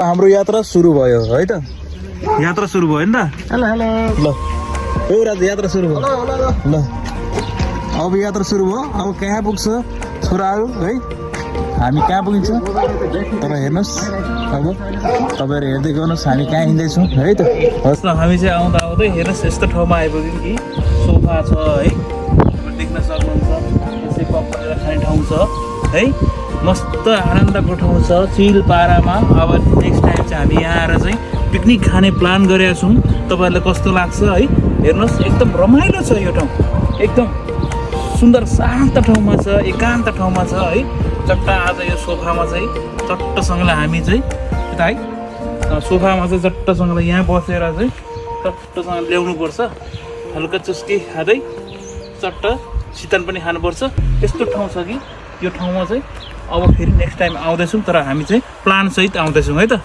हाम्रो यात्रा सुरु भयो है त यात्रा सुरु भयो नि त हेलो हेलो ल हो राज यात्रा सुरु भयो ल अब यात्रा सुरु भयो अब कहाँ पुग्छ छोराहरू है हामी कहाँ पुगिन्छ तर हेर्नुहोस् अब तपाईँहरू हेर्दै गर्नुहोस् हामी कहाँ हिँड्दैछौँ है त हस् न हामी चाहिँ आउँदा आउँदै हेर्नुहोस् यस्तो ठाउँमा आइपुग्यौँ कि सोफा छ है देख्न सक्नुहुन्छ यसै पकाएर खाने ठाउँ छ है मस्त आनन्दको ठाउँ छ चिल पारामा अब नेक्स्ट टाइम चाहिँ हामी यहाँ आएर चाहिँ पिकनिक खाने प्लान गरेका छौँ तपाईँहरूलाई कस्तो लाग्छ है हेर्नुहोस् एकदम रमाइलो छ यो ठाउँ एकदम सुन्दर शान्त ठाउँमा छ एकान्त ठाउँमा छ है चट्ट आज यो सोफामा चाहिँ चट्टसँगले हामी चाहिँ यता है सोफामा चाहिँ चट्टसँगले यहाँ बसेर चाहिँ चट्टसँगले ल्याउनुपर्छ हल्का चुस्की खाँदै चट्ट शीतल पनि खानुपर्छ यस्तो ठाउँ छ कि यो ठाउँमा चाहिँ अब फेरि नेक्स्ट टाइम आउँदैछौँ तर हामी चाहिँ प्लानसहित आउँदैछौँ है त